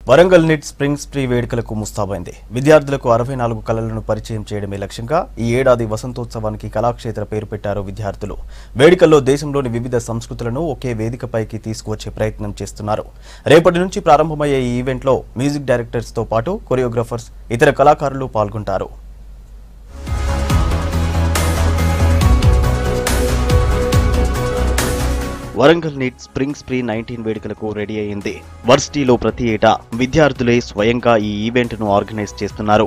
Warangal neat spring spree వేడుకలకు ముస్తాబైంది. విద్యార్థులకు 64 కళలను పరిచయం చేయడమే లక్ష్యంగా ఈ ఏడాది వసంతోత్సవానికి కళాక్షేత్ర పేరు పెట్టారు విద్యార్థులు. వేడుకల్లో దేశంలోని వివిధ సంస్కృతులను ఒకే వేదికపైకి తీసుకువచ్చే ప్రయత్నం చేస్తున్నారు. రేపటి నుంచి ప్రారంభమయ్యే ఈ ఈవెంట్లో మ్యూజిక్ డైరెక్టర్స్ తో పాటు కొరియోగ్రాఫర్స్, ఇతర కళాకారులు పాల్గొంటారు. వరంగల్ నీట్ స్ప్రింగ్ స్ప్రీ 19 వేడుకలకు రెడీ అయింది. వర్సిటీలో ప్రతి ఏటా విద్యార్థులే స్వయంగా ఈ ఈవెంట్ను ఆర్గనైజ్ చేస్తున్నారు.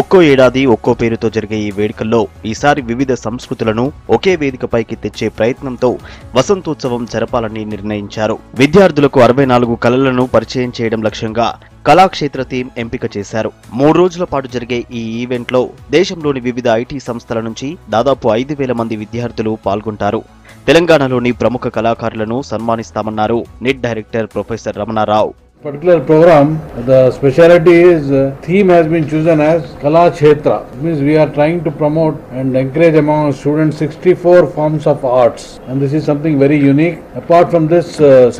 ఒక్కో ఏడాది ఒక్కో పేరుతో జరిగే ఈ వేడుకల్లో ఈసారి వివిధ సంస్కృతులను ఒకే వేదికపైకి తెచ్చే ప్రయత్నంతో వసంతోత్సవం జరపాలని నిర్ణయించారు. విద్యార్థులకు 64 కళలను పరిచయం చేయడం లక్ష్యంగా కళాక్షేత్ర థీమ్ ఎంపిక చేశారు. 3 రోజుల పాటు జరిగే ఈ ఈవెంట్లో దేశంలోని వివిధ ఐటీ సంస్థల నుంచి దాదాపు 5,000 మంది విద్యార్థులు పాల్గొంటారు. తెలంగాణలోని ప్రముఖ కళాకారులను సన్మానిస్తామన్నారు NIT director professor Ramanarao. Particular program, the speciality is theme has been chosen as Kala Kshetra. It means we are trying to promote and encourage among students 64 forms of arts, and this is something very unique. Apart from this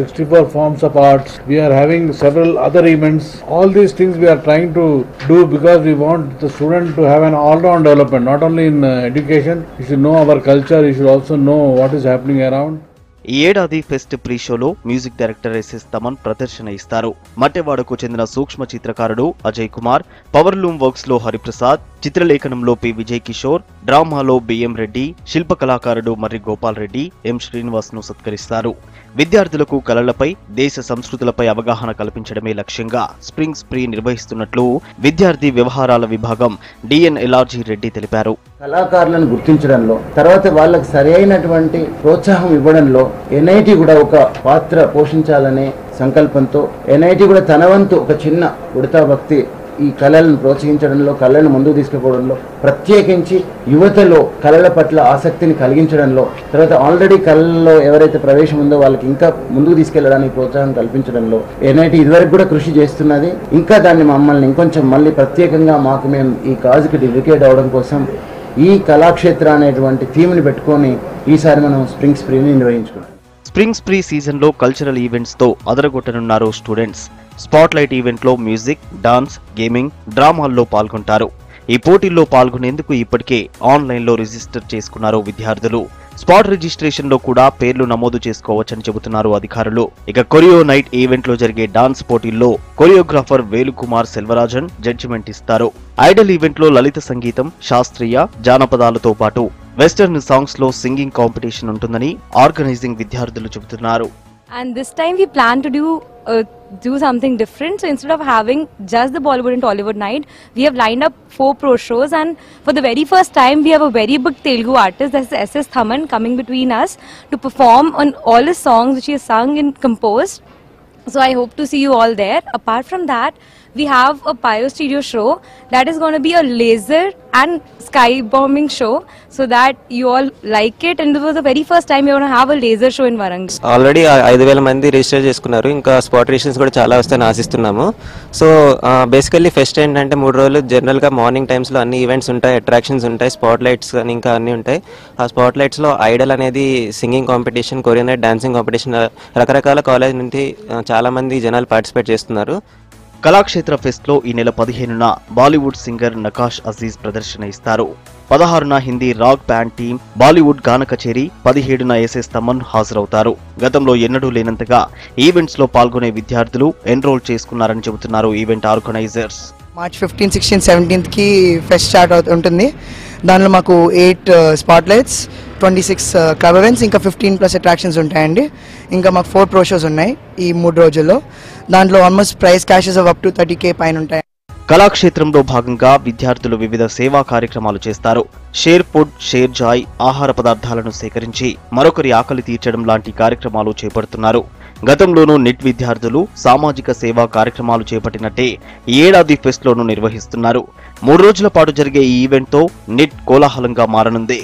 64 forms of arts, we are having several other events. All these things we are trying to do because we want the student to have an all-round development, not only in education. You should know our culture, you should also know what is happening around. ఈ ఏడాది pest pre షోలో music director SS Thaman ప్రదర్శన ఇస్తారు. మట్టెవాడకు చెందిన సూక్ష్మ చిత్రకారుడు Ajay Kumar, powerloom works లో Hariprasad, చిత్రలేఖనంలో P Vijay Kishore, డ్రామాలో బిఎం రెడ్డి, శిల్ప కళాకారుడు మర్రి గోపాల్ రెడ్డి, ఎం శ్రీనివాస్ ను సత్కరిస్తారు. విద్యార్థులకు కళలపై, దేశ సంస్కృతులపై అవగాహన కల్పించడమే లక్ష్యంగా స్ప్రింగ్ స్ప్రీ నిర్వహిస్తున్నట్లు విద్యార్థి వ్యవహారాల విభాగం డిఎన్ఎల్ఆర్జీ రెడ్డి తెలిపారు. కళాకారులను గుర్తించడంలో, తర్వాత వాళ్ళకి సరైనటువంటి ప్రోత్సాహం ఇవ్వడంలో ఎన్ఐటి కూడా ఒక పాత్ర పోషించాలనే సంకల్పంతో ఎన్ఐటి కూడా తన వంతు ఒక చిన్న ఉడతా భక్తి ఈ కళలను ప్రోత్సహించడంలో, కళలను ముందుకు తీసుకుపోవడంలో, ప్రత్యేకించి యువతలో కళల పట్ల ఆసక్తిని కలిగించడంలో, తర్వాత ఆల్రెడీ కళల్లో ఎవరైతే ప్రవేశం ఉందో వాళ్ళకి ఇంకా ముందుకు తీసుకెళ్లడానికి ప్రోత్సాహం కల్పించడంలో ఎన్ఐటి ఇదివరకు కూడా కృషి చేస్తున్నది. ఇంకా దాన్ని మమ్మల్ని ఇంకొంచెం మళ్ళీ ప్రత్యేకంగా మేము ఈ కాజుకి డెడికేట్ అవడం కోసం ఈ కళాక్షేత్ర అనేటువంటి థీమ్ని పెట్టుకొని ఈసారి మనం స్ప్రింగ్ స్ప్రీని నిర్వహించుకున్నాం. స్ప్రింగ్ స్ప్రీ సీజన్ లో కల్చరల్ ఈవెంట్స్ తో అదరగొట్టనున్నారు స్టూడెంట్స్. స్పాట్ లైట్ ఈవెంట్ లో మ్యూజిక్, డాన్స్, గేమింగ్, డ్రామాల్లో పాల్గొంటారు. ఈ పోటీల్లో పాల్గొనేందుకు ఇప్పటికే ఆన్లైన్ లో రిజిస్టర్ చేసుకున్నారు విద్యార్థులు. స్పాట్ రిజిస్ట్రేషన్ లో కూడా పేర్లు నమోదు చేసుకోవచ్చని చెబుతున్నారు అధికారులు. ఇక కొరియో నైట్ ఈవెంట్ లో జరిగే డాన్స్ పోటీల్లో కొరియోగ్రాఫర్ వేలుకుమార్ సెల్వరాజన్ జడ్జిమెంట్ ఇస్తారు. ఐడల్ ఈవెంట్ లో లలిత సంగీతం, శాస్త్రీయ, జానపదాలతో పాటు వెస్టర్న్ సాంగ్స్ లో సింగింగ్ కాంపిటీషన్ ఉంటుందని ఆర్గనైజింగ్ విద్యార్థులు చెబుతున్నారు. And this time we plan to do something different. So instead of having just the Bollywood and Tollywood night, we have lined up 4 pro shows, and for the very first time we have a very big Telugu artist, that's SS Thaman, coming between us to perform on all his songs which he has sung and composed. So I hope to see you all there. Apart from that, we have a Pyro Studio show that is going to be a laser and sky bombing show, so that you all like it. And this was the very first time we are going to have a laser show in Warangal. Already 5,000 మంది register చేసుకున్నారు. ఇంకా spot registrations కూడా చాలా వస్తాయని ఆశిస్తున్నాము. So basically pest ఏంటంటే 3 రోజులు జనరల్గా మార్నింగ్ టైమ్స్లో అన్ని ఈవెంట్స్ ఉంటాయి, అట్రాక్షన్స్ ఉంటాయి, స్పాట్ లైట్స్ అని ఇంకా అన్నీ ఉంటాయి. ఆ స్పాట్ లైట్స్లో ఐడల్ అనేది singing competition, Korean night dancing competition, రకరకాల కాలేజ్ నుంచి చాలామంది జనాలు పార్టిసిపేట్ చేస్తున్నారు. కళాక్షేత్ర ఫెస్ట్ లో ఈ నెల 15న బాలీవుడ్ సింగర్ నకాష్ అజీజ్ ప్రదర్శన ఇస్తారు. 16న Hindi rock band team Bollywood గాన కచేరీ, 17న ఎస్ఎస్ తమన్ హాజరవుతారు. గతంలో ఎన్నడూ లేనంతగా ఈవెంట్స్ లో పాల్గొనే విద్యార్థులు ఎన్రోల్ చేసుకున్నారని చెబుతున్నారు ఈవెంట్ ఆర్గనైజర్స్. మార్చ్ 15, 16, 17 కి ఫెస్ట్ స్టార్ట్ ఉంటుంది. దానిలో మాకు 8 స్పాట్ లైట్స్, 26 క్లబ్ ఈవెంట్స్, ఇంకా 15+ అట్రాక్షన్స్ ఉంటాయండి. ఇంకా మాకు 4 ప్రో షోస్ ఉన్నాయి ఈ 3 రోజుల్లో. దాంట్లో almost price క్యాషెస్ up to 30K పైన ఉంటాయి. కళాక్షేత్రంలో భాగంగా విద్యార్థులు వివిధ సేవా కార్యక్రమాలు చేస్తారు. షేర్ ఫుడ్, షేర్ జాయ్ ఆహార పదార్థాలను సేకరించి మరొకరి ఆకలి తీర్చడం లాంటి కార్యక్రమాలు చేపడుతున్నారు. గతంలోనూ నిట్ విద్యార్థులు సామాజిక సేవా కార్యక్రమాలు చేపట్టినట్టే ఈ ఏడాది ఫెస్ట్ లోనూ నిర్వహిస్తున్నారు. 3 రోజుల పాటు జరిగే ఈ ఈవెంట్ తో నిట్ కోలాహలంగా మారనుంది.